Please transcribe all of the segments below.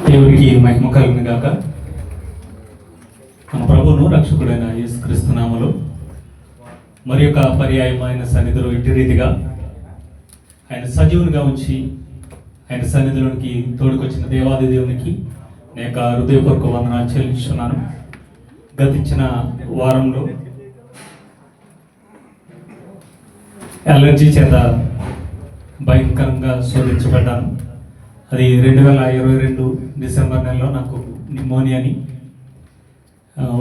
దేవుడికి మహిమ కలుగును గాక. మన ప్రభువును రక్షకుడైన యేసుక్రీస్తు నామములో మరి యొక్క పర్యాయం ఆయన సన్నిధిలో ఇట్టి రీతిగా ఆయన సజీవునిగా ఉంచి ఆయన సన్నిధిలోనికి తోడుకొచ్చిన దేవాది దేవునికి నేను హృదయపూర్వక వందనాలు చెల్లించున్నాను. గతించిన వారంలో అలర్జీ చేత భయంకరంగా శోధించబడ్డాను. అది 2022 డిసెంబర్ నెలలో నాకు నిమోనియాని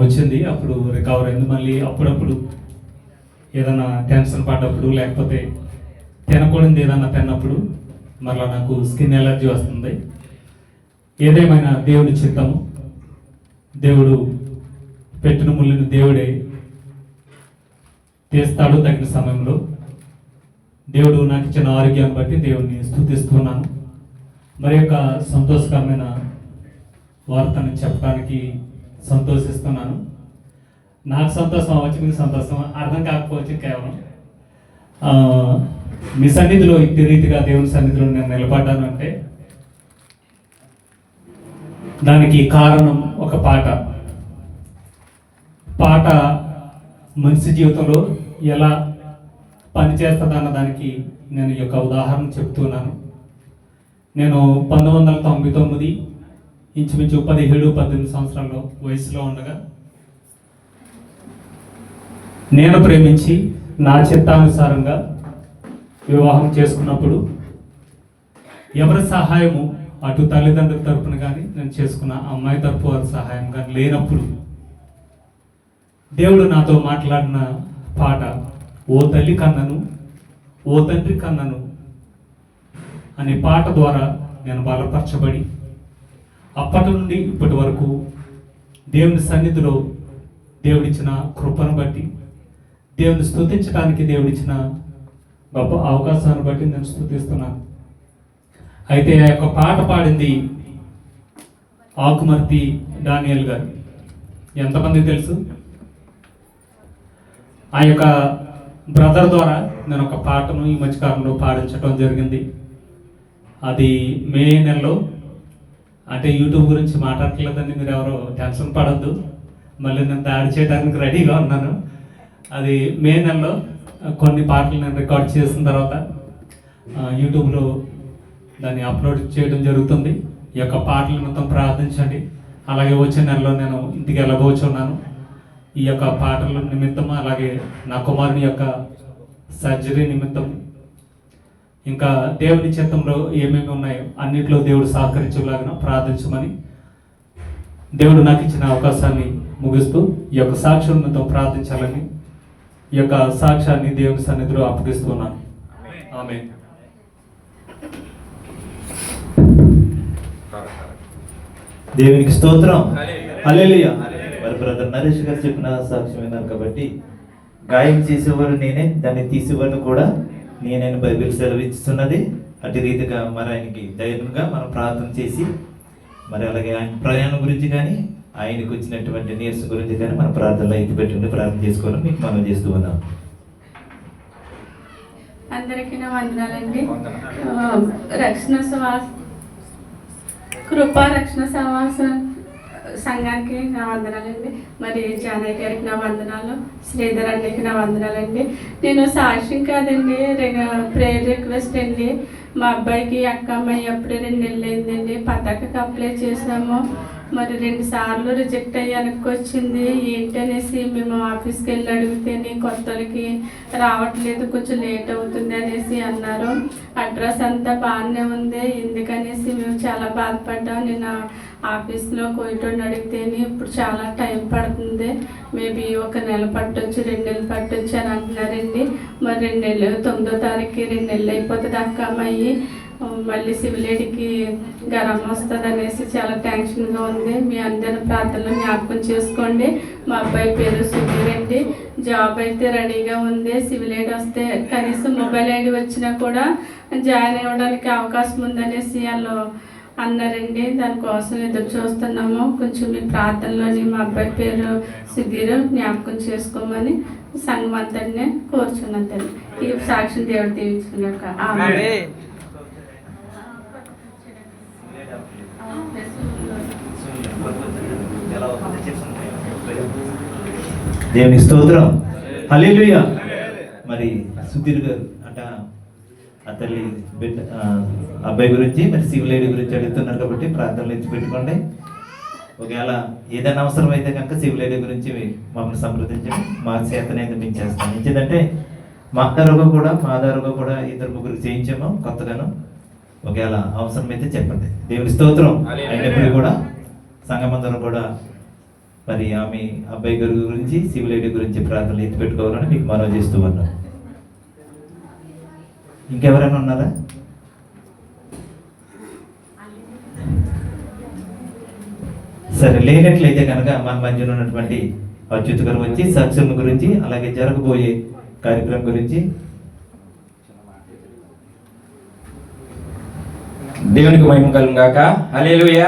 వచ్చింది. అప్పుడు రికవర్ అయింది. మళ్ళీ అప్పుడప్పుడు ఏదైనా టెన్షన్ పడ్డప్పుడు లేకపోతే తినకూడదు ఏదైనా తిన్నప్పుడు మళ్ళీ నాకు స్కిన్ ఎలర్జీ వస్తుంది. ఏదేమైనా దేవుడి చిత్తము, దేవుడు పెట్టిన ముళ్ళని దేవుడే తీస్తాడు తగిన సమయంలో. దేవుడు నాకు ఇచ్చిన ఆరోగ్యాన్ని బట్టి దేవుడిని స్తుతిస్తున్నాను. మరి యొక్క సంతోషకరమైన వార్తను చెప్పడానికి సంతోషిస్తున్నాను. నాకు సంతోషం అవ్వచ్చు, మీకు సంతోషం అర్థం కాకపోవచ్చు. కేవలం మీ సన్నిధిలో ఇట్టి రీతిగా దేవుని సన్నిధిలో నేను నిలబడ్డాను అంటే దానికి కారణం ఒక పాట మనిషి జీవితంలో ఎలా పనిచేస్తుందన్న దానికి నేను ఈ యొక్క ఉదాహరణ చెప్తున్నాను. నేను 1999 ఇంచుమించు 17-18 సంవత్సరాల వయసులో ఉండగా నేను ప్రేమించి నా చిత్తానుసారంగా వివాహం చేసుకున్నప్పుడు ఎవరి సహాయము అటు తల్లిదండ్రుల తరపున కానీ నేను చేసుకున్న అమ్మాయి తరపు వారి సహాయం కానీ లేనప్పుడు దేవుడు నాతో మాట్లాడిన పాట ఓ తల్లి కన్నను ఓ తండ్రి కన్నను అనే పాట ద్వారా నేను బలపరచబడి అప్పటి నుండి ఇప్పటి వరకు దేవుని సన్నిధిలో దేవుడిచ్చిన కృపను బట్టి దేవుని స్తుతించడానికి దేవుడిచ్చిన గొప్ప అవకాశాన్ని బట్టి నేను స్తుతిస్తున్నాను. అయితే ఆ యొక్క పాట పాడింది ఆకుమర్తి డానియల్ గారు. ఎంతమంది తెలుసు? ఆ యొక్క బ్రదర్ ద్వారా నేను ఒక పాటను ఈ మధ్యకాలంలో పాడించడం జరిగింది. అది మే నెలలో, అంటే యూట్యూబ్ గురించి మాట్లాడట్లేదని మీరు ఎవరో టెన్షన్ పడద్దు, మళ్ళీ నేను దాడి చేయడానికి రెడీగా ఉన్నాను. అది మే నెలలో కొన్ని పాటలు నేను రికార్డ్ చేసిన తర్వాత యూట్యూబ్లో దాన్ని అప్లోడ్ చేయడం జరుగుతుంది. ఈ యొక్క పాటలు మొత్తం ప్రార్థించండి. అలాగే వచ్చే నెలలో నేను ఇంటికి వెళ్ళబోచున్నాను. ఈ యొక్క పాటల నిమిత్తం, అలాగే నా కుమారుని యొక్క సర్జరీ నిమిత్తం, ఇంకా దేవుని చిత్తంలో ఏమేమి ఉన్నాయో అన్నింటిలో దేవుడు సహకరించేలాగా ప్రార్థించమని దేవుడు నాకు ఇచ్చిన అవకాశాన్ని ముగిస్తూ ఈ యొక్క సాక్ష్యం నిమిత్తం ప్రార్థించాలని ఈ యొక్క సాక్ష్యాన్ని దేవుని సన్నిధిలో అప్పగిస్తున్నాను. ఆమేన్. దేవునికి స్తోత్రం. హల్లెలూయా. మరి బ్రదర్ నరేష్ గారు చెప్పిన సాక్ష్యం విన్నారు కాబట్టి, గాయం చేసేవారు నేనే, దాన్ని తీసేవారు కూడా నేనైనా బైబిల్ సెలవిస్తున్నది. అటు రీతిగా మరి ఆయనకి ధైర్యంగా మనం ప్రార్థన చేసి, మరి అలాగే ఆయన ప్రయాణం గురించి కానీ ఆయనకు వచ్చినటువంటి నీరస గురించి కానీ మన ప్రార్థనలో ఎత్తి పెట్టుకుని ప్రార్థన చేసుకోవాలని మీకు మనం చేస్తూ ఉన్నాం. అందరికీ నా వందనాలండి. కృపా రక్షణ సమాస సంఘానికి నా వందనాలండి. మరి జానయ్య గారికి నా వందనాలు, శ్రీధర్ అన్నకి నా వందనాలండి. నేను సాక్ష్యం కాదండి, ప్రేయర్ రిక్వెస్ట్ అండి. మా అబ్బాయికి అమ్మాయి అప్పుడే 2 నెలలు అయిందండి. పతాకకి అప్లై చేసాము. మరి 2 సార్లు రిజెక్ట్ అయ్యి వెనక్కి వచ్చింది. ఏంటనేసి మేము ఆఫీస్కి వెళ్ళి అడిగితేనే కొత్తలకి రావట్లేదు, కొంచెం లేట్ అవుతుంది అనేసి అన్నారు. అడ్రస్ అంతా బాగానే ఉంది. ఎందుకనేసి మేము చాలా బాధపడ్డాం. నేను ఆఫీస్లో కోయటోని అడిగితేనే ఇప్పుడు చాలా టైం పడుతుంది, మేబీ 1 నెల పట్టొచ్చు, 2 నెలలు పట్టొచ్చు అని అంటున్నారండి. మరి 2 నెలలు 9వ తారీఖుకి 2 నెలలు అయిపోతుంది అమ్మాయి. మళ్ళీ సివిలేడికి గరం వస్తుంది అనేసి చాలా టెన్షన్గా ఉంది. మీ అందరి ప్రార్థనలు జ్ఞాపకం చేసుకోండి. మా అబ్బాయి పేరు సుధీర్ అండి. జాబ్ అయితే రెడీగా ఉంది. సివిలేడ్ వస్తే కనీసం మొబైల్ ఐడి వచ్చినా కూడా జాయిన్ అవ్వడానికి అవకాశం ఉందనేసి వాళ్ళు అన్నారండి. దానికోసం ఎదురు చూస్తున్నాము. కొంచెం మీ ప్రార్థనలోని మా అబ్బాయి పేరు సుధీర్ జ్ఞాపకం చేసుకోమని సంఘం అంతటినే కోరుచున్నాను. ఈ సాక్షి దేవుడు దీవించుకున్నాక దేవునికి స్తోత్రం. హల్లెలూయా. మరి సుధీర్ గారు అంట ఆ తల్లి బిడ్డ అబ్బాయి గురించి మరి సివిల్ లేడీ గురించి అడుగుతున్నారు కాబట్టి ప్రార్థనలు ఇచ్చి పెట్టుకోండి. ఒకవేళ ఏదైనా అవసరం అయితే కనుక సివిల్ లేడీ గురించి మమ్మల్ని సంప్రదించండి. మా చేతనైతే మేము చేస్తాం. ఎందుకంటే మా ఆధారుగా కూడా ఇద్దరు ముగ్గురికి చేయించాము కొత్తగాను. ఒకవేళ అవసరం అయితే చెప్పండి. దేవుని స్తోత్రం. అయినప్పుడు కూడా సంఘమందరం కూడా మరి ఆమె అబ్బాయి గారి గురించి సివిల్ లేడీ గురించి ప్రార్థనలు ఎత్తి పెట్టుకోవాలని మీకు మనవి చేస్తూ ఉన్నాను. ఇంకెవరైనా ఉన్నారా? సరే, లేనట్లయితే కనుక మన మధ్యలో ఉన్నటువంటి అచ్యుత్ గారు వచ్చి సాక్ష్యం గురించి అలాగే జరగబోయే కార్యక్రమం గురించి. దేవునికి మహిమ కలుగును గాక. హల్లెలూయా,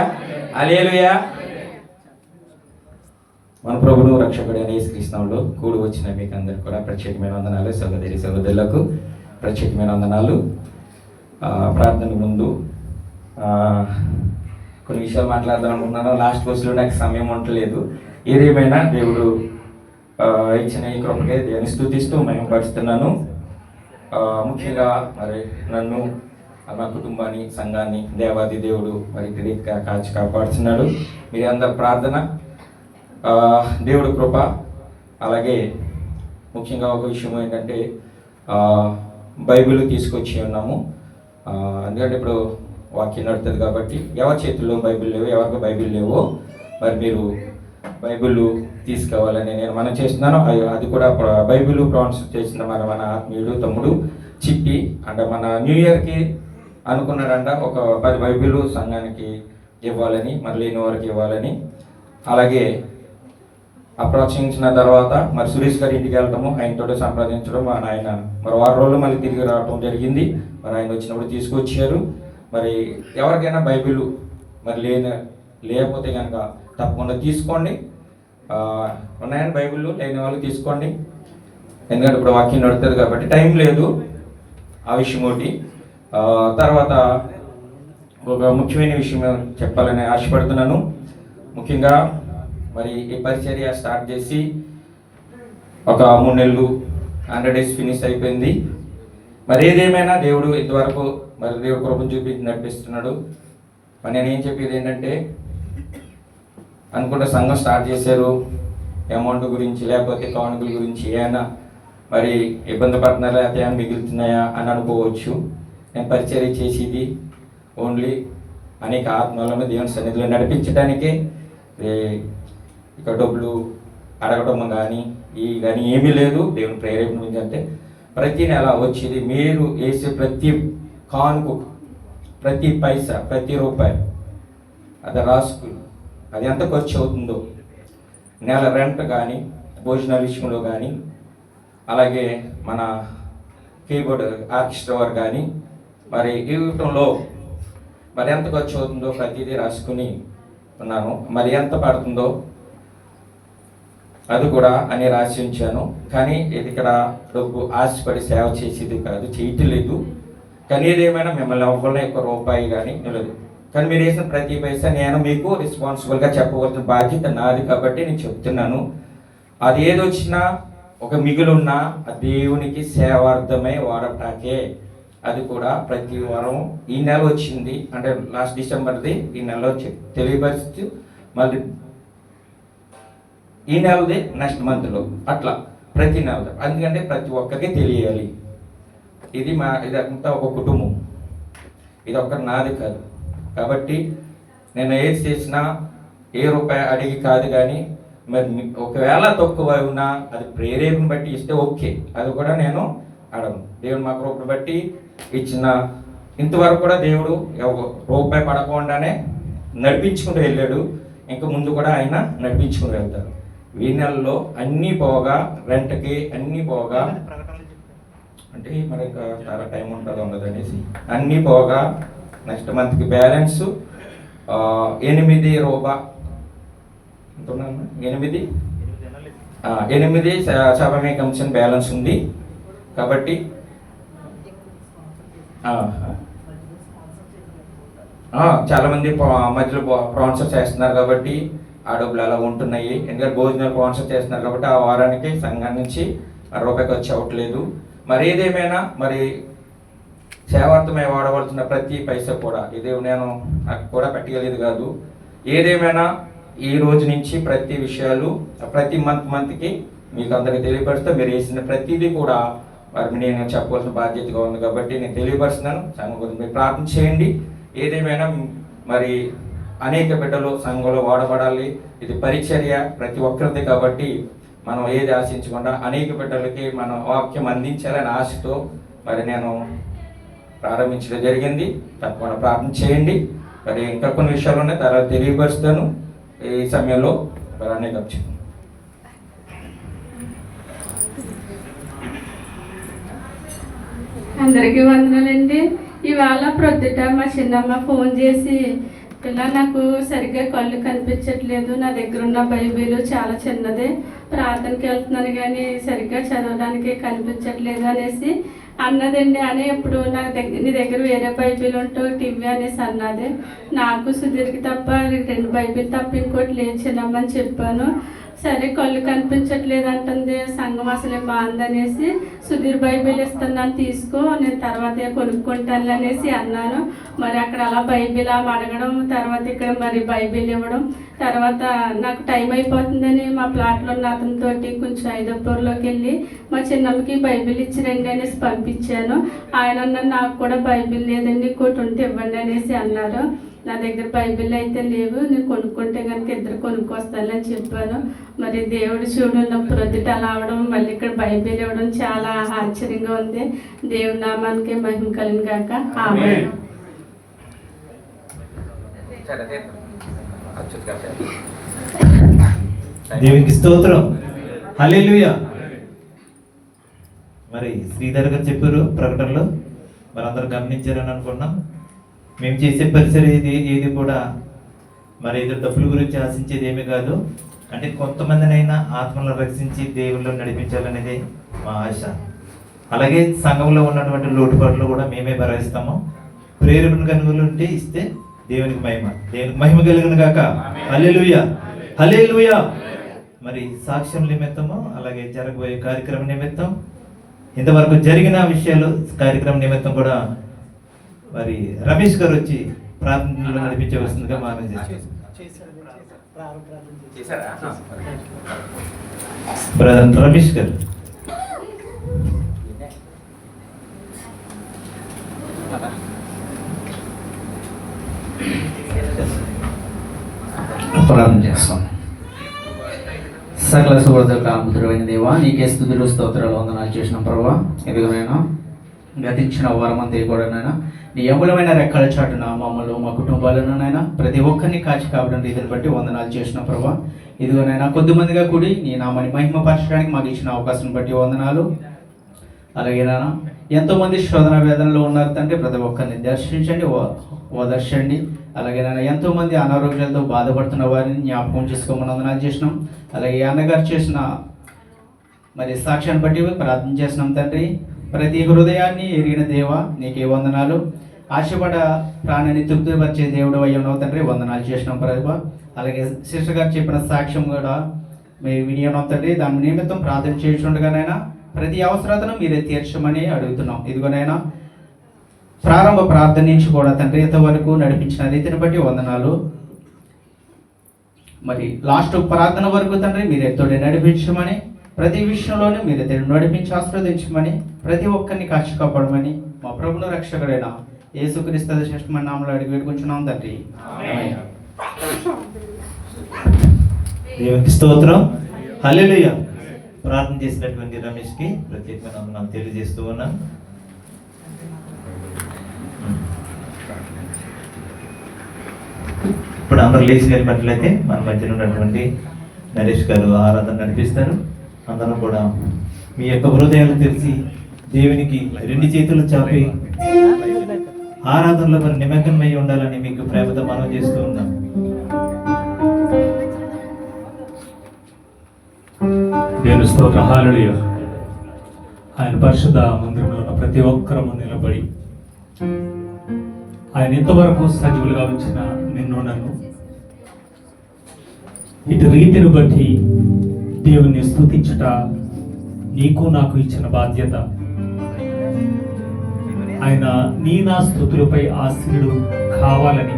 హల్లెలూయా. మన ప్రభువు రక్షకుడైన యేసుక్రీస్తు నామములో కూడి వచ్చిన మీకు అందరికీ కూడా ప్రత్యేకమైన వందనాలు. సహోదరి సహోదరులకు ప్రత్యేకమైన వందనాలు. ప్రార్థనకు ముందు కొన్ని విషయాలు మాట్లాడదాం అనుకుంటున్నాను. లాస్ట్ కోర్సులో నాకు సమయం ఉండలేదు. ఏదేమైనా దేవుడు ఇచ్చిన ఈ కృపకే దేవుని స్తుతిస్తూ మహిమపరుస్తున్నాను. ముఖ్యంగా మరి నన్ను, మా కుటుంబాన్ని, సంఘాన్ని దేవాది దేవుడు మరి రీతిగా కాచి కాపాడుతున్నాడు. మీ అందరి ప్రార్థన, దేవుడు కృప. అలాగే ముఖ్యంగా ఒక విషయం ఏంటంటే బైబిల్ తీసుకొచ్చి ఉన్నాము. ఎందుకంటే ఇప్పుడు వాక్యం నడుతుంది కాబట్టి ఎవరి చేతుల్లో బైబిల్ లేవు, ఎవరికి బైబిల్ లేవో మరి మీరు బైబిల్ తీసుకోవాలని నేను మనం చేస్తున్నాను. అది కూడా బైబిల్ ప్రాన్స్ చేసిన మన ఆత్మీయుడు తమ్ముడు చిట్టి అంటే మన న్యూ ఇయర్కి అనుకున్నాడంట ఒక 10 బైబిల్ సంఘానికి ఇవ్వాలని, మరి లేని వారికి ఇవ్వాలని. అలాగే ప్రోత్సహించిన తర్వాత మరి సురేష్ గారి ఇంటికి వెళ్ళటము, ఆయనతో సంప్రదించడం, ఆయన మరి 6 రోజులు మళ్ళీ తిరిగి రావడం జరిగింది. మరి ఆయన వచ్చినప్పుడు తీసుకొచ్చారు. మరి ఎవరికైనా బైబిల్ మరి లేకపోతే కనుక తప్పకుండా తీసుకోండి. ఉన్నాయని బైబిల్ లేని వాళ్ళు తీసుకోండి. ఎందుకంటే ఇప్పుడు వాక్యం నడుతుంది కాబట్టి టైం లేదు. ఆ విషయం ఒకటి. తర్వాత ఒక ముఖ్యమైన విషయం చెప్పాలని ఆశపడుతున్నాను. ముఖ్యంగా మరి ఈ పరిచర్య స్టార్ట్ చేసి ఒక 3 నెలలు 100 days ఫినిష్ అయిపోయింది. మరి ఏదేమైనా దేవుడు ఇంతవరకు మరి దేవుడు కృపను చూపించి నడిపిస్తున్నాడు. మరి నేను ఏం చెప్పేది ఏంటంటే అనుకుంటే సంఘం స్టార్ట్ చేశారు, అమౌంట్ గురించి లేకపోతే కానుకల గురించి ఏమైనా మరి ఇబ్బంది పడుతున్నారా లేకపోతే ఏమైనా మిగులుతున్నాయా అని అనుకోవచ్చు. నేను పరిచర్య చేసేది ఓన్లీ అనేక ఆత్మలను దేవుని సన్నిధిలో నడిపించడానికే. ఇక డబ్బులు అడగటం కానీ ఏమీ లేదు. దేవుని ప్రేరేపణ నుంచి అంటే ప్రతి నెల వచ్చేది మీరు వేసే ప్రతి కానుక, ప్రతి పైసా, ప్రతి రూపాయి అది రాసుకుని అది ఎంత ఖర్చు అవుతుందో, నెల రెంట్ కానీ, భోజనాల విషయంలో కానీ, అలాగే మన కీబోర్డ్ ఆర్కెస్ట్రా వారు కానీ మరి ఇవ్వటంలో మరి ఎంత ఖర్చు అవుతుందో ప్రతిదీ రాసుకుని ఉన్నాను. మరి ఎంత పడుతుందో అది కూడా అని రాసి ఉంచాను. కానీ ఇది ఇక్కడ డబ్బు ఆశపడి సేవ చేసేది కాదు, చేయట్లేదు. కానీ ఏదేమైనా మిమ్మల్ని ఎవరిని ఒక్క రూపాయి కానీ నిలదు. కానీ మీరు వేసిన ప్రతి పైసా నేను మీకు రెస్పాన్సిబుల్గా చెప్పవలసిన బాధ్యత నాది కాబట్టి నేను చెప్తున్నాను. అది ఏదొచ్చినా ఒక మిగులున్నా దేవునికి సేవార్థమై వాడటాకే. అది కూడా ప్రతి వారం ఈ నెల వచ్చింది అంటే లాస్ట్ డిసెంబర్ది ఈ నెలలో తెలియపరిస్తూ మళ్ళీ ఈ నెలది నెక్స్ట్ మంత్లో అట్లా ప్రతి నెల. ఎందుకంటే ప్రతి ఒక్కరికి తెలియాలి. ఇదంతా ఒక కుటుంబం, ఇది ఒక్కరి నాది కాదు. కాబట్టి నేను ఏది చేసినా ఏ రూపాయి అడిగి కాదు. కానీ మరి ఒకవేళ తక్కువ ఉన్నా అది ప్రేరేపణ బట్టి ఇస్తే ఓకే, అది కూడా నేను అడగను. దేవుడు మా కృపను బట్టి ఇచ్చిన ఇంతవరకు కూడా దేవుడు రూపాయి పడకుండానే నడిపించుకుంటూ వెళ్ళాడు. ఇంకా ముందు కూడా ఆయన నడిపించుకుని వెళ్తారు. ఈ నెలలో అన్నీ పోగా, రెంట్కి అన్నీ పోగా అంటే మరి ఇంకా చాలా టైం ఉంటుందో ఉండదు అనేసి అన్నీ పోగా నెక్స్ట్ మంత్కి బ్యాలెన్స్ 8 రూపాయలు 8 సభమే కమిషన్ బ్యాలెన్స్ ఉంది. కాబట్టి చాలామంది మధ్యలో స్పాన్సర్ చేస్తున్నారు కాబట్టి ఆ డబ్బులు అలా ఉంటున్నాయి. ఎందుకంటే భోజనాలు స్పాన్సర్ చేస్తున్నారు కాబట్టి ఆ వారానికి సంఘం నుంచి రూపాయి ఖర్చు అవ్వట్లేదు. మరి ఏదేమైనా మరి సేవార్థమై వాడవలసిన ప్రతి పైసా కూడా ఇది నేను నాకు కూడా పెట్టగలేదు కాదు. ఏదేమైనా ఈ రోజు నుంచి ప్రతి విషయాలు ప్రతి మంత్కి మీకు అందరికీ తెలియపరుస్తూ మీరు వేసిన ప్రతిదీ కూడా మరి నేను చెప్పవలసిన బాధ్యతగా ఉంది కాబట్టి నేను తెలియపరుస్తున్నాను. సంఘం గురించి మీరు ప్రార్థన చేయండి. ఏదేమైనా మరి అనేక బిడ్డలు సంఘంలో వాడబడాలి. ఇది పరిచర్య ప్రతి ఒక్కరిది కాబట్టి మనం ఏది ఆశించకుండా అనేక బిడ్డలకి మనం వాక్యం అందించాలని ఆశతో మరి నేను ప్రారంభించడం జరిగింది. తప్పకుండా ప్రార్థన చేయండి. మరి ఇంకా కొన్ని విషయాలు ఉన్నాయి, తర్వాత తెలియపరుస్తాను. ఈ సమయంలో మరి అనేక అందరికీ వందనాలండి. ఇవాళ ప్రొద్దుట మా చిన్నమ్మ ఫోన్ చేసి, ఇలా నాకు సరిగ్గా కళ్ళు కనిపించట్లేదు, నా దగ్గర ఉన్న బైబిల్ చాలా చిన్నదే, ప్రార్థనకి వెళ్తున్నాను కానీ సరిగ్గా చదవడానికి కనిపించట్లేదు అనేసి అన్నదండి. అని ఇప్పుడు నీ దగ్గర వేరే బైబిల్ ఉంటూ టీవీ అనేసి అన్నది. నాకు సుధీర్కి తప్ప 2 బైబిల్ తప్ప ఇంకోటి లేదు చిన్నమ్మని చెప్పాను. సరే కళ్ళు కనిపించట్లేదు అంటుంది, సంఘం అసలే బాగుందనేసి సుధీర్ బైబిల్ ఇస్తున్నాను తీసుకో, నేను తర్వాత కొనుక్కుంటాను అనేసి అన్నాను. మరి అక్కడ అలా బైబిల్ అడగడం, తర్వాత ఇక్కడ మరి బైబిల్ ఇవ్వడం, తర్వాత నాకు టైం అయిపోతుందని మా ప్లాట్లో ఉన్న అతనితోటి కొంచెం ఐదప్పూర్లోకి వెళ్ళి మా చిన్నమ్మకి బైబిల్ ఇచ్చి రండి అనేసి పంపించాను. ఆయన అన్నారు నాకు కూడా బైబిల్ లేదండి, ఇంకోటి ఉంటే ఇవ్వండి అనేసి అన్నారు. నా దగ్గర బైబిల్ అయితే లేవు, నేను కొనుక్కుంటే కనుక 2 కొనుక్కొస్తానని చెప్పాను. మరి దేవుడు చూడు ప్రొద్దుట అలా అవడం, మళ్ళీ ఇక్కడ బైబిల్ ఇవ్వడం చాలా ఆశ్చర్యంగా ఉంది. దేవుడి నామానికి మహిమ కలిగిన గాక. ఆమేన్. దేవునికి స్తోత్రం. హల్లెలూయా. మరి శ్రీధర్ గారు చెప్పారు ప్రకటనలో, మరి అందరూ గమనించారని అనుకున్నాం. మేము చేసే పరిచయం ఏది కూడా మరి ఏదో డబ్బుల గురించి ఆశించేది ఏమీ కాదు. అంటే కొంతమందినైనా ఆత్మలను రక్షించి దేవుళ్ళు నడిపించాలనేది మా ఆశ. అలాగే సంఘంలో ఉన్నటువంటి లోటుపాట్లు కూడా మేమే భరిస్తాము. ప్రేరేపణ కనుగోలు ఉంటే ఇస్తే దేవునికి మహిమ కలిగిన గాక. హల్లెలూయా, హల్లెలూయా. మరి సాక్ష్యం నిమిత్తము, అలాగే జరగబోయే కార్యక్రమం నిమిత్తం, ఇంతవరకు జరిగిన విషయాలు కార్యక్రమం నిమిత్తం కూడా మరి రమేష్ గారు వచ్చి ప్రార్థనలో నడిపించవలసిందిగా మనం బ్రదర్ రమేష్ గారు. ప్రార్థన చేస్తాం. సకల సువర్ధకు అద్భుతమైన దేవా, నీకే స్తుతులు స్తోత్రాలు వందనాలు చేసిన ప్రభువా. ఎదుగునైనా గతించిన వారమంతా కూడా నాయన నీ అమూలమైన రెక్కల చాటున మమ్మల్ని మా కుటుంబాలను నాయన ప్రతి ఒక్కరిని కాచి కావడం రీతిని బట్టి వందనాలు చేసిన ప్రభా. ఇదిగోనైనా కొద్దిమందిగా కూడి నీ నామాన్ని మహిమపరచడానికి మాకు ఇచ్చిన అవకాశం బట్టి వందనాలు. అలాగే నాన్న ఎంతోమంది శోధన వేదనలో ఉన్నారు తండ్రి, ప్రతి ఒక్కరిని దర్శించండి, ఓదర్శండి. అలాగే నాన్న ఎంతోమంది అనారోగ్యాలతో బాధపడుతున్న వారిని జ్ఞాపకం చేసుకోమని వందనాలు చేసినాం. అలాగే అన్నగారు చేసిన మరి సాక్ష్యాన్ని బట్టి ప్రార్థన చేసినాం తండ్రి. ప్రతి హృదయాన్ని ఎరిగిన దేవ నీకే వందనాలు. ఆశపడ ప్రాణాన్ని తృప్తిపరిచే దేవుడు అయ్యన్నావు తండ్రి, వందనాలు చేసినాం ప్రభా. అలాగే సిస్టర్ గారు చెప్పిన సాక్ష్యం కూడా మీరు వినియోగం తండ్రి, దాని నిమిత్తం ప్రార్థన చేస్తుండగానైనా ప్రతి అవసరతను మీరే తీర్చమని అడుగుతున్నాం. ఇదిగోనైనా ప్రారంభ ప్రార్థన నుంచి కూడా తండ్రి ఇంతవరకు నడిపించిన రీతిని బట్టి వందనాలు. మరి లాస్ట్ ప్రార్థన వరకు తండ్రి మీరే తోడే నడిపించమని, ప్రతి విషయంలోనూ మీరే నడిపించి ఆస్వాదించమని, ప్రతి ఒక్కరిని కాచి కాపాడమని మా ప్రభువును రక్షకుడైన యేసుక్రీస్తు శ్రేష్టమైన నామములో అడిగి వేడుకుంటున్నాం తండ్రి. దేవునికి స్తోత్రం. హల్లెలూయా. ప్రార్థన చేసినటువంటి రమేష్కి ప్రత్యేకమైన వందనాలు తెలియజేస్తూ ఉన్నాం. ఇప్పుడు అందరూ లేచి వెళ్ళినట్లయితే మన మధ్యలో ఉన్నటువంటి నరేష్ గారు ఆరాధన నడిపిస్తారు. అందరం కూడా మీ యొక్క హృదయాలు తెరిచి దేవునికి 2 చేతులు చాపి ఆరాధనలో మరి నిమగ్నమై ఉండాలని మీకు ప్రేమతో మనం చేస్తూ ఉన్నాం. దేవుని స్తోత్రం. హల్లెలూయా. ఆయన పరిశుద్ధ మందిరంలో ఉన్న ప్రతి ఒక్కరము నిలబడి ఆయన ఇంతవరకు సజీవులుగా ఉంచిన నిన్ను నన్ను ఇటు రీతిని బట్టి దేవుణ్ణి స్తుతించుట నీకు నాకు ఇచ్చిన బాధ్యత. ఆయన నీ నా స్తుతులపై ఆశీనుడు కావాలని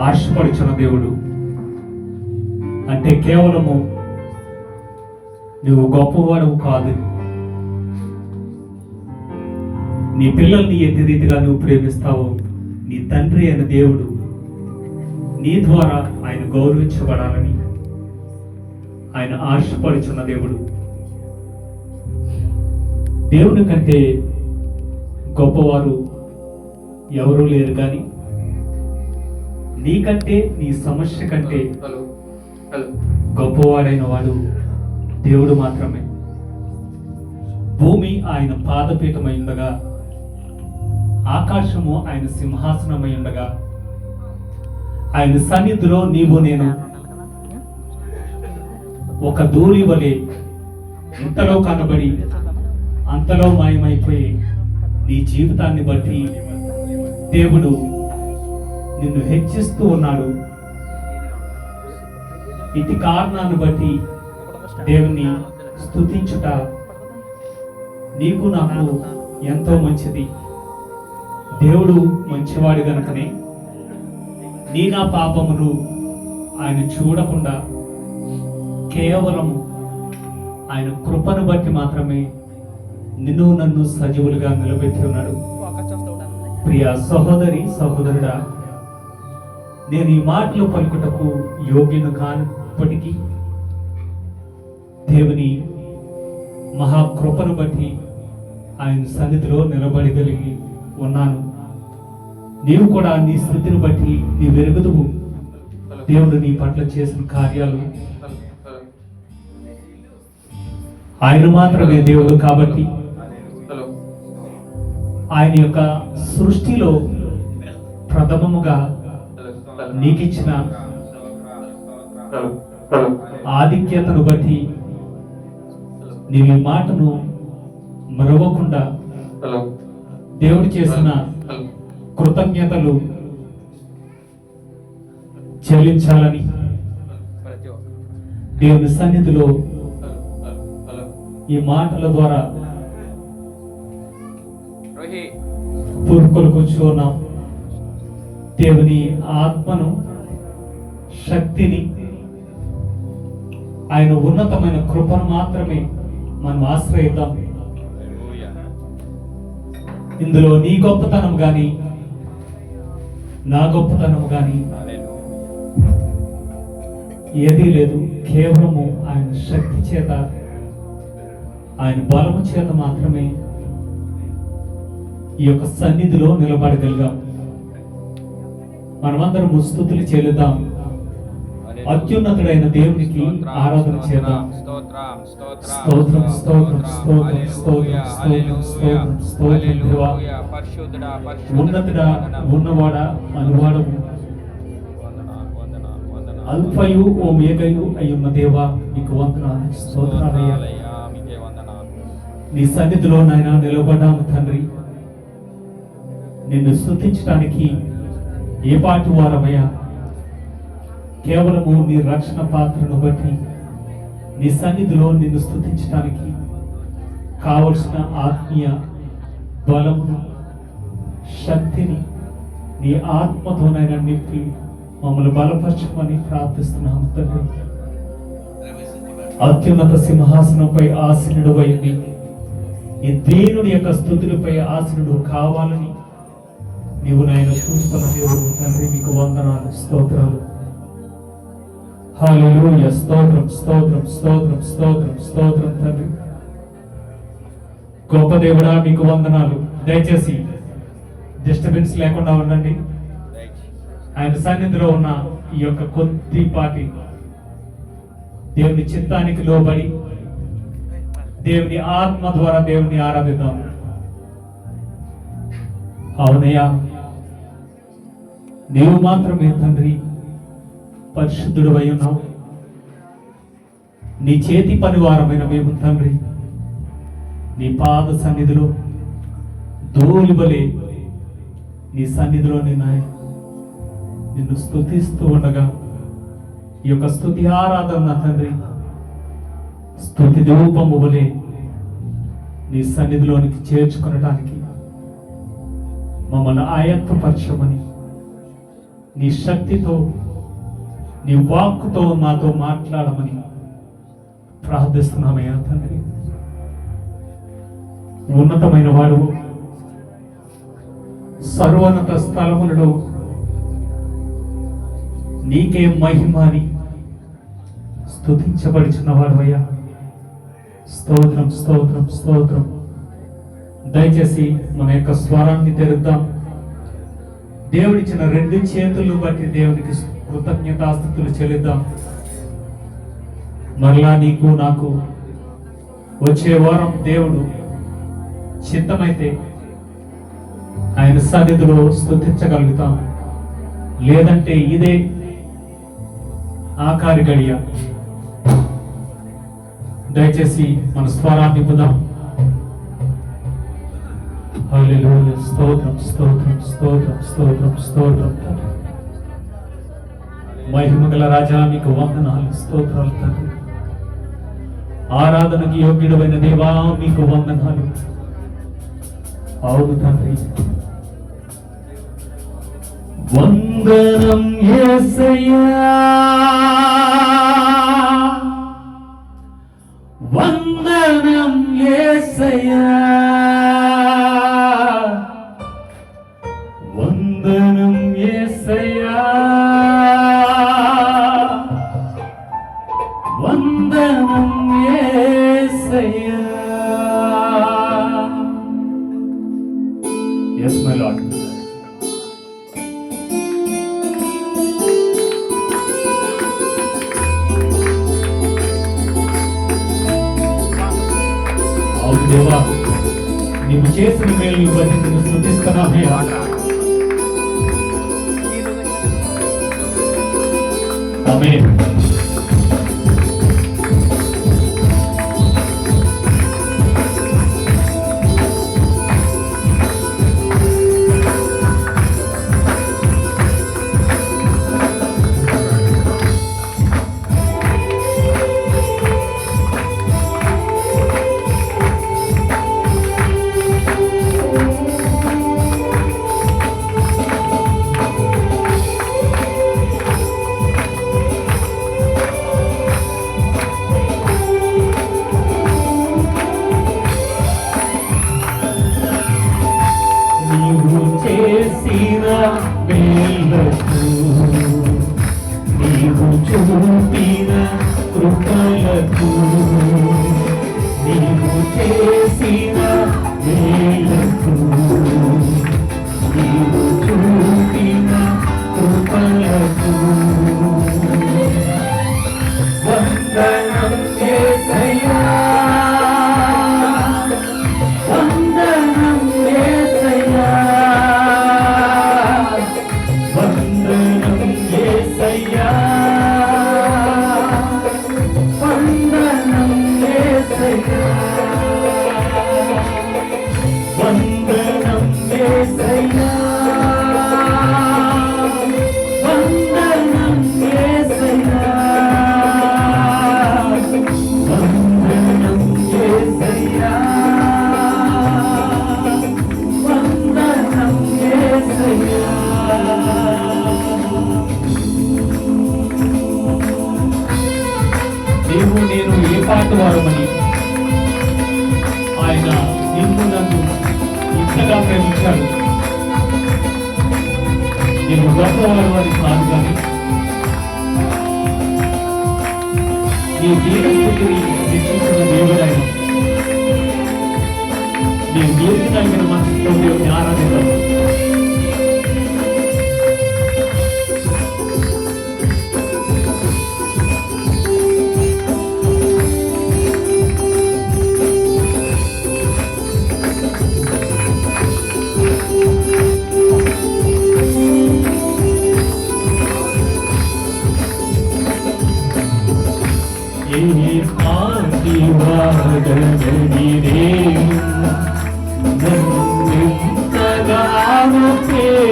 ఆశపడుచున్న దేవుడు. అంటే కేవలము నువ్వు గొప్పవాడు కాదు, నీ పిల్లల్ని ఎన్ని రీతిగా నువ్వు ప్రేమిస్తావో నీ తండ్రి అయిన దేవుడు నీ ద్వారా ఆయన గౌరవించబడాలని ఆయన ఆశపడుచున్న దేవుడు. దేవుని కంటే గొప్పవారు ఎవరూ లేరు, కానీ నీకంటే నీ సమస్య కంటే గొప్పవాడైన వాడు దేవుడు మాత్రమే. భూమి ఆయన పాదపీఠమై ఉండగా, ఆకాశము ఆయన సింహాసనమై ఉండగా, ఆయన సన్నిధిలో నీవు నేను ఒక ధూళి వలె ఇంతలో కనబడి అంతలో మాయమైపోయి నీ జీవితాన్ని బట్టి దేవుడు నిన్ను హెచ్చిస్తూ ఉన్నాడు. ఇటు కారణాన్ని బట్టి దేవుని స్తుతించుట నీకు నాకు ఎంతో మంచిది. దేవుడు మంచివాడు గనుకనే నీ నా పాపమును ఆయన చూడకుండా కేవలం ఆయన కృపను బట్టి మాత్రమే నిన్ను నన్ను సజీవులుగా నిలబెట్టి ఉన్నాడు. ప్రియ సహోదరి సహోదరుడా, నేను ఈ మాటలు పలుకుటకు యోగ్యను కానప్పటికీ దేవుని మహాకృపను బట్టి ఆయన సన్నిధిలో నిలబడగలిగి ఉన్నాను. నీవు కూడా నీ స్థితిని బట్టి నీ వెలుగుదువు. దేవుడు నీ పట్ల చేసిన కార్యాలు, ఆయన మాత్రమే దేవుడు కాబట్టి ఆయన యొక్క సృష్టిలో ప్రథమముగా నీకిచ్చిన ఆధిక్యతను బట్టి నీవు ఈ మాటను మరవకుండా దేవుడు చేసిన కృతజ్ఞతలు చెల్లించాలని దేవుని సన్నిధిలో ఈ మాటల ద్వారా పూర్కొలు కూర్చున్నాం. దేవుని ఆత్మను, శక్తిని, ఆయన ఉన్నతమైన కృపను మాత్రమే మనం ఆశ్రయిద్దాం. ఇందులో నీ గొప్పతనం గాని నా గొప్పతనం గాని ఏదీ లేదు. కేవలము ఆయన శక్తి చేత, ఆయన బలము చేత మాత్రమే ఈ యొక్క సన్నిధిలో నిలబడగలిగాం. మనమందరం స్తుతులు చెల్లిద్దాం. అత్యున్నతుడైన దేవునికి ఆరాధన చేద్దాం. స్తోత్రం స్తోత్రం స్తోత్రం స్తోత్రం స్తోత్రం స్తోత్రం స్తోత్రం దేవా, ఉన్నతుడా, ఉన్నవాడా, అనువాడము, అల్ఫయు ఓమేగయు అయ్యున్న దేవా, నీకు వందనాలు, స్తోత్రాలయ్యా. నీ సన్నిధిలో నాయన నిలబడ్డాము తండ్రి. నిన్ను స్తుతించడానికి ఏ పాటి వారమయ్యా, కేవలము నీ రక్షణ పాత్రను బట్టి నీ సన్నిధిలో నిన్ను స్తుతించడానికి కావలసిన ఆత్మీయ బలమును, శక్తిని నీ ఆత్మతోనైనా నింపి మమ్మల్ని బలపరచమని ప్రార్థిస్తున్నాము తండ్రి. అత్యున్నత సింహాసనంపై ఆసీనుడు అయింది ఈ దేవుని యొక్క స్తుతులపై ఆసీనుడు కావాలని నీవు నాయన చూస్తున్న దేవుడు తండ్రి, మీకు వందనాలు, స్తోత్రాలు. హల్లెలూయా, స్తోత్రం స్తోత్రం స్తోత్రం స్తోత్రం స్తోత్రం తండ్రి. గొప్ప దేవుడా, మీకు వందనాలు. దయచేసి డిస్టర్బెన్స్ లేకుండా ఉండండి. ఆయన సన్నిధిలో ఉన్న ఈ యొక్క కొద్దిపాటి దేవుని చిత్తానికి లోబడి దేవుని ఆత్మ ద్వారా దేవుని ఆరాధిద్దాం. అవునయ్యా, నీవు మాత్రమే తండ్రి పరిశుద్ధుడు అయి ఉన్నావు. నీ చేతి పనివారమైన మేము తండ్రి నీ పాద సన్నిధిలో ధూళి వలె నీ సన్నిధిలోని నాయన నిన్ను స్తుతిస్తూ ఉండగా ఈ యొక్క స్తుతి ఆరాధన నా తండ్రి స్తుతి రూపము వలె నీ సన్నిధిలోనికి చేర్చుకొనడానికి మమ్మల్ని ఆయత్తపరచమని నీ శక్తితో నీ వాక్కుతో నాతో మాట్లాడమని ప్రార్థిస్తున్నామయ్యా తండ్రి. ఉన్నతమైన వాడు సర్వోన్నత స్థలములలో నీకే మహిమని స్తుతించబడుచున్న వాడవయ్యా. స్తోత్రం స్తోత్రం స్తోత్రం. దయచేసి మన యొక్క స్వరాన్ని తెరుద్దాం. దేవుడిచ్చిన 2 చేతులు బట్టి దేవునికి కృతజ్ఞతాస్తుతులు చెల్లిద్దాం. మరలా నీకు నాకు వచ్చే వారం దేవుడు చిత్తమైతే ఆయన సన్నిధిలో స్తుతించగలుగుతాం. లేదంటే ఇదే ఆఖరి గడియ. దయచేసి మన స్వరాన్ని పొందాం. హల్లెలూయా. స్తోత్రం స్తోత్రం స్తోత్రం స్తోత్రం స్తోత్రం. మహిమగల రాజా మీకు వందనాలు స్తోత్రాలు తండ్రి. ఆరాధనకి యోగ్యుడైన దేవా మీకు వందనాలు. అవును తండ్రి. వందనం యేసయ్యా, వందనం యేసయ్యా, వందనం యేసయ్యా, వందనం యేసయ్యా. Yes, my Lord. అవును దేవా, నీవు చేసిన మేలు బట్టి నిన్ను స్తుతిస్తున్నామయ్యా. ఆమేన్. నీవు చేసిన మేలకు, నీవు చూపిన కృపలకు, నీవు చేసిన మేలకు, నీవు చూపిన కృపలకు వందనం యేసయ్యా, వందనం యేసయ్యా, వందనం యేసయ్యా, వందనం యేసయ్యా, వందనం యేసయ్యా, వందనం యేసయ్యా, వందనం యేసయ్యా, వందనం యేసయ్యా. నీవు నేను ఏ పాట వారమని ఆయన నిన్ను నన్ను ఇంతగా ప్రేమించాడు. నీవు గొప్పవారు అని కాదు కానీ నీ దీనస్థితిని శిక్షించిన దేవుడైన నీ దేవుడికి తగిన మనసుతో దేవుని ఆరాధిద్దాం. ఏ పాటి వాడగనిదే నన్నింతగాను ప్రేమించితివి,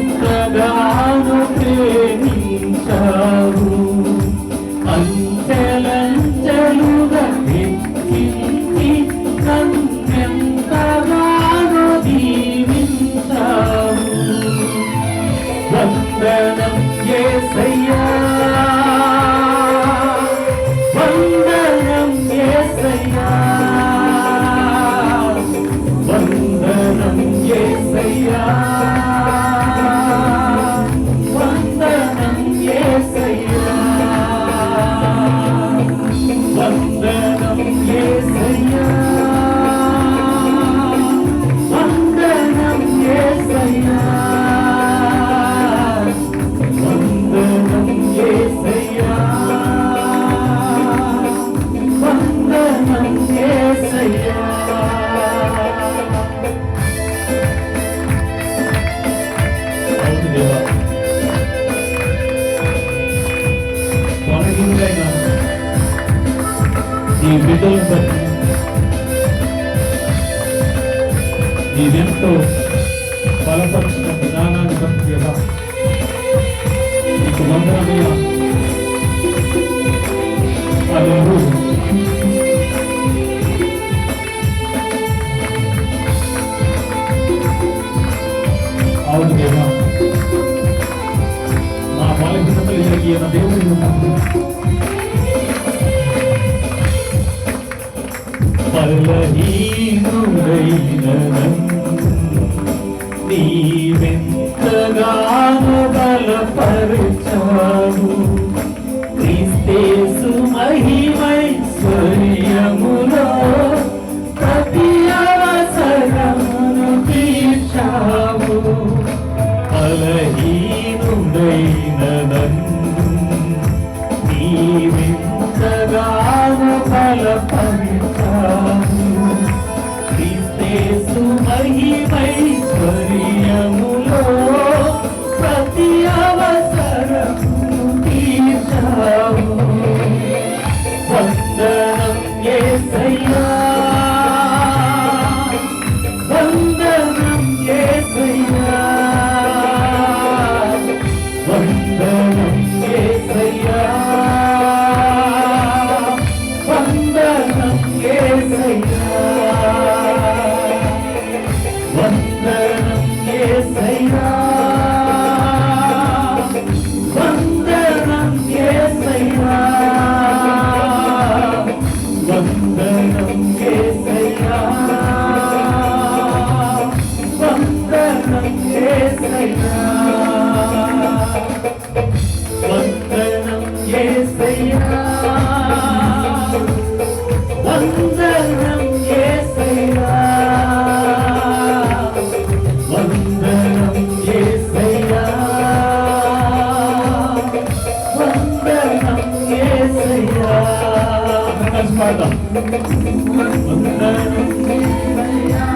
నన్నెంతగానో ప్రేమించావు, అంచెలంచెలుగా హెచ్చించి నన్నెంతగానో దీవించావు. వందనం యేసయ్యా, వందనం యేసయ్యా, వందనం యేసయ్యా, వందనం యేసయ్యా, వందనం యేసయ్యా, వందనం యేసయ్యా, వందనం యేసయ్యా, వందనం యేసయ్యా. అవును దేవా, బలహీనులైన నీ బిడ్డలను బట్టి నీవెంతో బలపరిచిన విధానాన్ని బట్టి దేవా నీకు వందనమయ్యా. హల్లెలూయా. అవును దేవా, మా బలహీనతలు ఎరిగిన దేవుడు ఉన్నాడు. బలహీనుడైన నన్ను నీవెంతగానో బలపరిచావు. క్రీస్తేసు మహిమైశ్వర్యములో ప్రతి అవసరమును తీర్చావు. బలహీనుడైన నన్ను నీవెంతగానో బలపరిచావు. క్రీస్తేసు మహిమైశ్వర్యములో ప్రతి అవసరమును తీర్చావు. వందనం యేసయ్యా, వందనం యేసయ్యా, వందనం యేసయ్యా, వందనం యేసయ్యా, వందనం యేసయ్యా, వందనం యేసయ్యా, వందనం యేసయ్యా, వందనం యేసయ్యా, వందనం యేసయ్యా, వందనం యేసయ్యా, వందనం యేసయ్యా, వందనం యేసయ్యా. కలిసి పాడదాం. వందనం యేసయ్యా,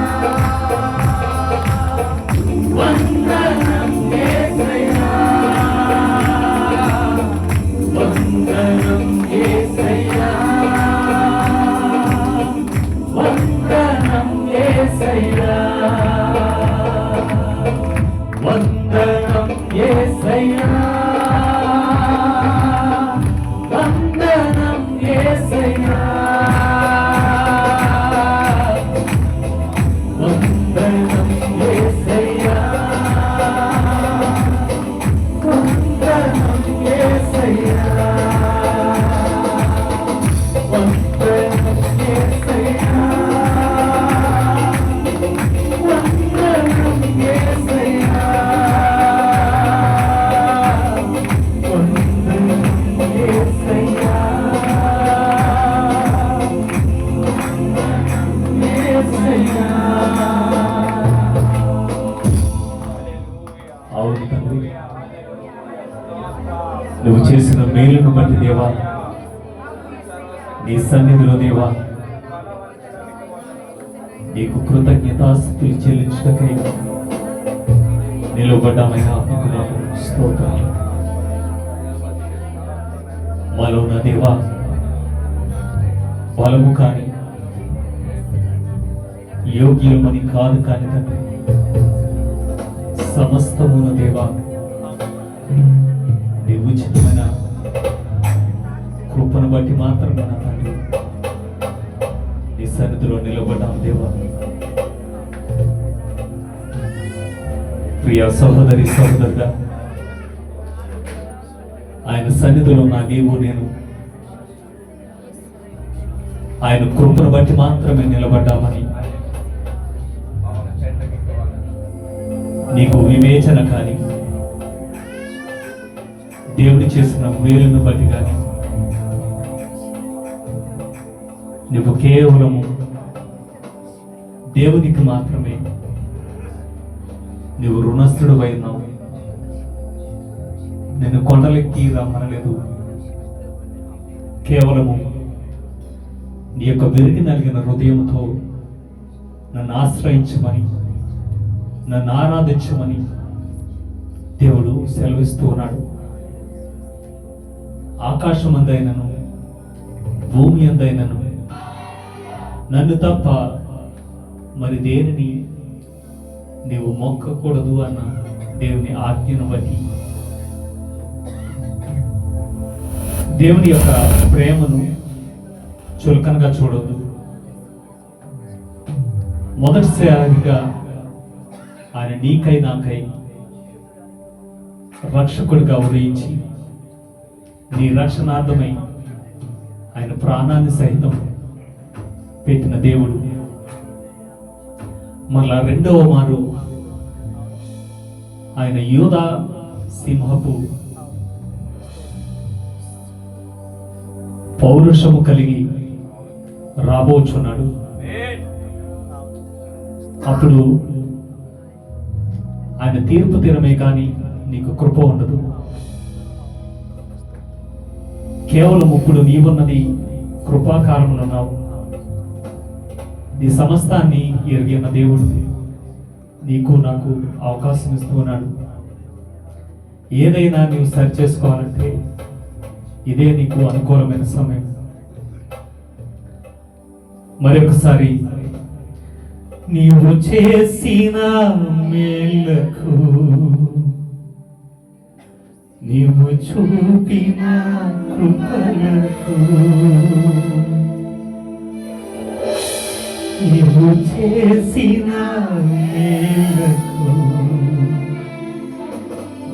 వందనం యేసయ్యా, వందనం యేసయ్యా, వందనం యేసయ్యా, వందనం యేసయ్యా, వందనం యేసయ్యా, వందనం యేసయ్యా, వందనం యేసయ్యా, వందనం యేసయ్యా, వందనం యేసయ్యా, అవును తండ్రి, నువ్వు చేసిన మేలును బట్టి దేవా, నీ సన్నిధిలో దేవా నీకు కృతజ్ఞతాస్తుతులు చెల్లించటకై నిలబడ్డామయ్యా. నీకు నాకు స్తోత్రాలు. మాలో ఉన్న దేవా బలము కానీ యోగ్యమని కాదు కాని తండ్రి, సమస్తమును దేవా నీ ఉచితమైన కృపను బట్టి మాత్రమే నా తండ్రి నీ సన్నిధిలో నిలబడ్డాం దేవా. ప్రియ సహోదరి సహోదరుడా, ఆయన సన్నిధిలో నా నీవు నేను ఆయన కృపను బట్టి మాత్రమే నిలబడ్డామని నీకు వివేచన కానీ దేవుడు చేసిన మేలును బట్టి కానీ నువ్వు కేవలము దేవునికి మాత్రమే నువ్వు రుణస్థుడు అయినావు. నేను కొండలెక్కి రమ్మనలేదు, కేవలము నీ యొక్క వెలిగి నలిగిన హృదయంతో నన్ను ఆశ్రయించమని, నన్ను ఆరాధించమని దేవుడు సెలవిస్తూ ఉన్నాడు. ఆకాశం అందైనను భూమి అందైనను నన్ను తప్ప మరి దేనిని నీవు మొక్కకూడదు అన్న దేవుని ఆజ్ఞను బట్టి దేవుని యొక్క ప్రేమను చులకనగా చూడొద్దు. మొదటిసారిగా ఆయన నీకై నాకై రక్షకుడిగా ఉదయించి నీ రక్షణార్థమై ఆయన ప్రాణాన్ని సహితం పెట్టిన దేవుడు మళ్ళా రెండవ మారు ఆయన యూదా సింహపు పౌరుషము కలిగి రాబోచున్నాడు. అప్పుడు ఆయన తీర్పు తీరమే కానీ నీకు కృప ఉండదు. కేవలం ఇప్పుడు నీవున్నది కృపాకాలంలో ఉన్నావు. నీ సమస్తాన్ని ఎరిగిన దేవుడు నీకు నాకు అవకాశం ఇస్తూ ఉన్నాడు. ఏదైనా నీవు సరి చేసుకోవాలంటే ఇదే నీకు అనుకూలమైన సమయం. మరొకసారి నీవు చేసిన మేలకు నీవు చూపిన కృపలకు నీవు చేసిన మేలకు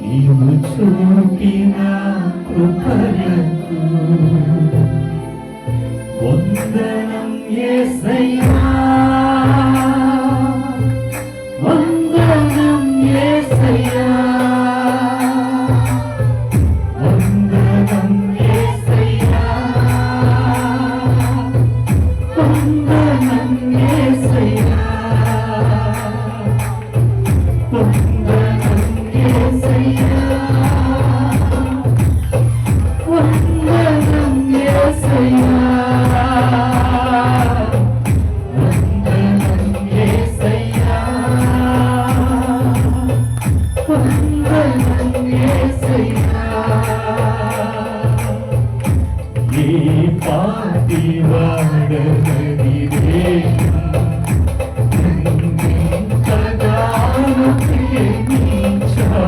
నీవు చూపిన కృపలకు వందనం యేసయ్యా, వందనం యేసయ్యా, వందనం యేసయ్యా, వందనం యేసయ్యా, వందనం యేసయ్యా, వందనం యేసయ్యా, వందనం యేసయ్యా, వందనం యేసయ్యా. ఈ పాటి వాడనిదే ఎంతగానో ప్రేమించావు,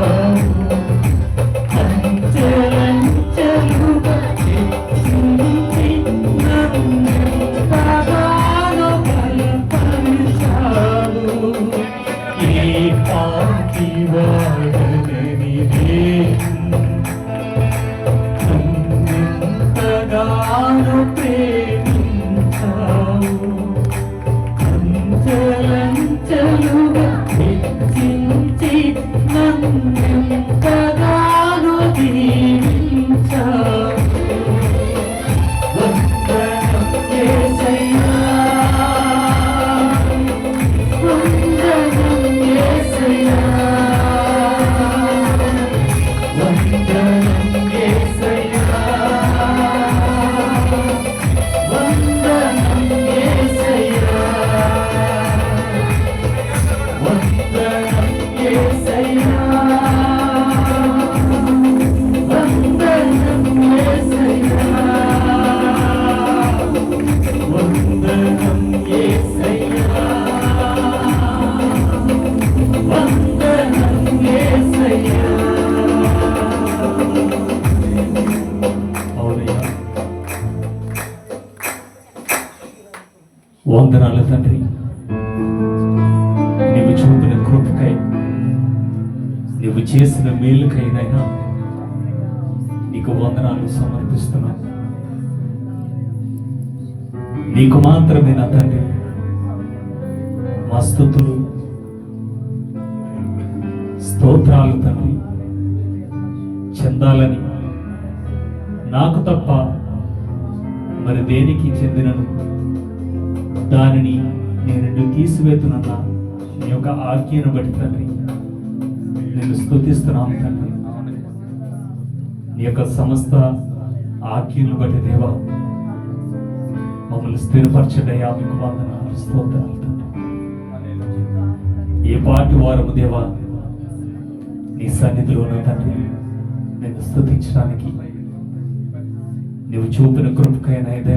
అంచెలంచెలుగా హెచ్చించి నన్నెంతగానో బలపరిచావు. ఈ పాటి వాడనిదే ఎంతగానో ప్రేమించావు, అంచెలంచెలుగా హెచ్చించి నన్నెంతగానో దీవించావు. వందనం యేసయ్యా, వందనం యేసయ్యా, వందనం యేసయ్యా, వందనం యేసయ్యా, వందనం యేసయ్యా, వందనం యేసయ్యా, వందనం యేసయ్యా. నువ్వు చేసిన మేలుకైనా నీకు వందనాలు సమర్పిస్తున్నాను. నీకు మాత్రమే నా తండ్రి మా స్తుతులు స్తోత్రాలు తండ్రి చెందాలని, నాకు తప్ప మరి దేనికి చెందినను దానిని నేను తీసివేతున్నా నీ యొక్క ఆజ్ఞను బట్టి తండ్రి నేను స్తుతిస్తున్నాను తండ్రి. నీ యొక్క సమస్త ఆజ్ఞను బట్టి దేవా మమ్మల్ని స్థిరపరచడయా, మీకు వందనాలు స్తోత్రాలు తండ్రి. ఏ పాటి వారము దేవా నీ సన్నిధిలో నా తండ్రి నేను స్తుతించడానికి నువ్వు చూపిన కృపకైనా ఇదే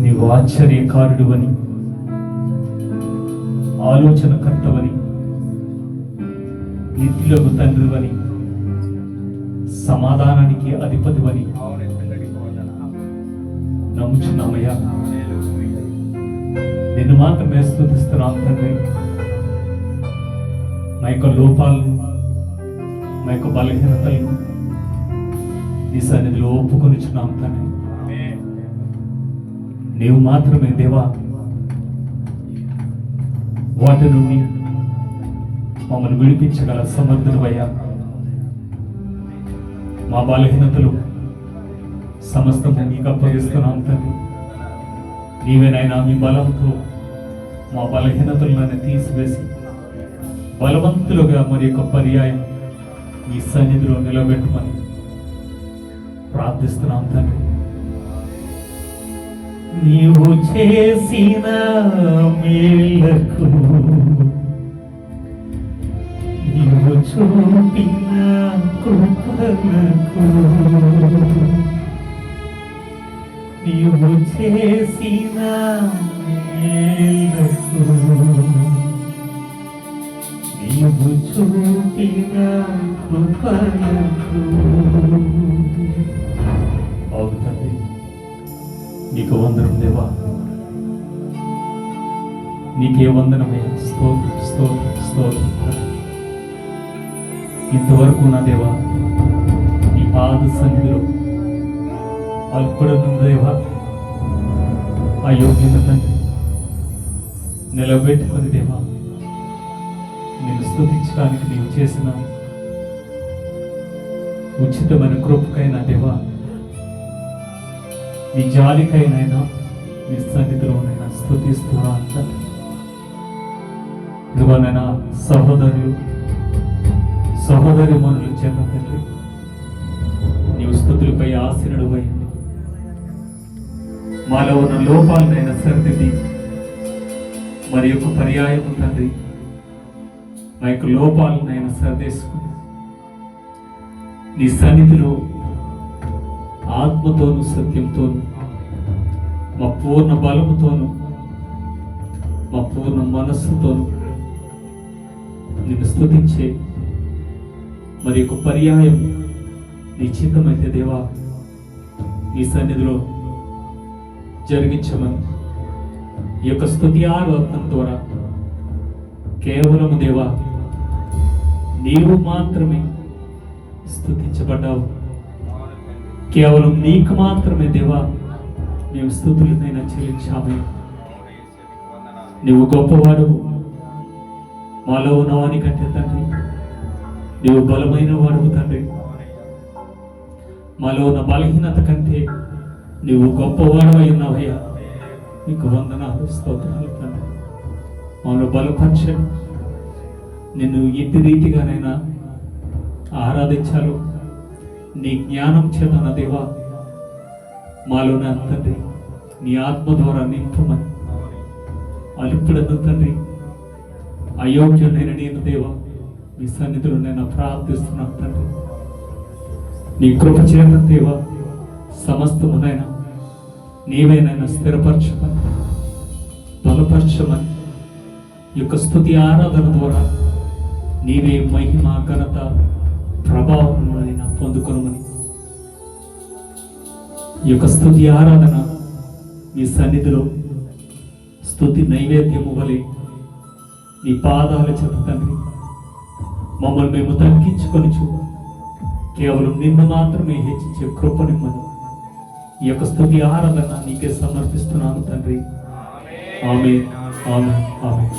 నీవు ఆశ్చర్యకారుడు అని, ఆలోచనకర్తవని, నిత్యులకు తండ్రివని, సమాధానానికి అధిపతివని నమ్ముచున్నామయ్యా. నిన్ను మాత్రమే స్తుతిస్తున్నాం తండ్రి. మా యొక్క లోపాలను, మా యొక్క బలహీనతలను నీ సన్నిధిలో ఒప్పుకొనిచున్నాం తండ్రి. నీవు మాత్రమే దేవా వాటి నుండి మమ్మల్ని విడిపించగల సమర్థుడవయ్యా. మా బలహీనతలు సమస్తము నీకు అప్పగిస్తున్నాం తండ్రి. నీవేనైనా మీ బలంతో మా బలహీనతలను తీసివేసి బలవంతులుగా మరి యొక్క పర్యాయం మీ సన్నిధిలో నిలబెట్టమని ప్రార్థిస్తున్నాం తండ్రి. నీవు చేసిన మేలకు, నీవు చూపిన కృపలకు, నీవు చేసిన మేలకు, నీవు చూపిన కృపలకు అవుతుంది. నీకు వందనం దేవా, నీకే వందనమయ్యా. స్తోత్రం స్తోత్రం స్తోత్రం. ఇంతవరకు నా దేవా నీ పాద సన్నిధిలో అల్పుడను దేవా అయోగ్యత తండ్రి నిలబెట్టుకుని దేవా నేను స్తుతించడానికి నీవు చేసిన ఉచితమైన కృపకైనా దేవా, నీ జాలికైనా నీ సన్నిధిలోనైనా స్తుతిస్తున్నా అంత. ఇదిగోనైనా సహోదరులు సహోదరి మనులు చేత తండ్రి నీవు స్తుతులపై ఆశీనుడు అయింది. మాలో ఉన్న లోపాలనైనా సరిదిద్ది మరి యొక్క పర్యాయం తండ్రి మా యొక్క లోపాలనైనా సరిదేసుకుని నీ సన్నిధిలో ఆత్మతోను సత్యంతోను మా పూర్ణ బలముతోను మా పూర్ణ మనస్సుతోను నిన్ను స్తుతించే మరి యొక్క పర్యాయం నీ చిత్తమైతే దేవా నీ సన్నిధిలో జరిగించమని ఈ యొక్క స్తుతి ఆరాధన ద్వారా కేవలం దేవా నీవు మాత్రమే స్తుతించబడ్డావు. కేవలం నీకు మాత్రమే దేవా మేము స్తుతులనైనా చెల్లించామే. నువ్వు గొప్పవాడు, మాలో ఉన్నవాని కంటే తండ్రి నువ్వు బలమైన వాడు తండ్రి. మాలో ఉన్న బలహీనత కంటే నువ్వు గొప్పవాడు అయి ఉన్నావయ్యా. నీకు వందనాలు స్తోత్రాలు తండ్రి. మాలో బలపరచండి. నిన్ను ఎట్టి రీతిగానైనా ఆరాధించాలో నీ జ్ఞానం చేత నా దేవా మాలోనే తండ్రి నీ ఆత్మ ద్వారా నింపమని అలుపుడను తండ్రి అయోగ్యుడైన నేను దేవా నీ సన్నిధిలో నేను ప్రార్థిస్తున్నాను తండ్రి. నీ కృప చేత దేవా సమస్తమునైనా నీవేనైనా స్థిరపరచమని బలపరచమని ఈ యొక్క స్తుతి ఆరాధన ద్వారా నీవే మహిమ ఘనత ప్రభావమునైనా పొందుకొనమని ఈ యొక్క స్తుతి ఆరాధన నీ సన్నిధిలో స్తుతి నైవేద్యము వలె నీ పాదాల చెంత తండ్రి మమ్మల్ని మేము తగ్గించుకొని కేవలం నిన్ను మాత్రమే హెచ్చించే కృపనిమ్మను ఈ యొక్క స్తుతి ఆరాధన నీకే సమర్పిస్తున్నాను తండ్రి. ఆమేన్, ఆమేన్, ఆమేన్.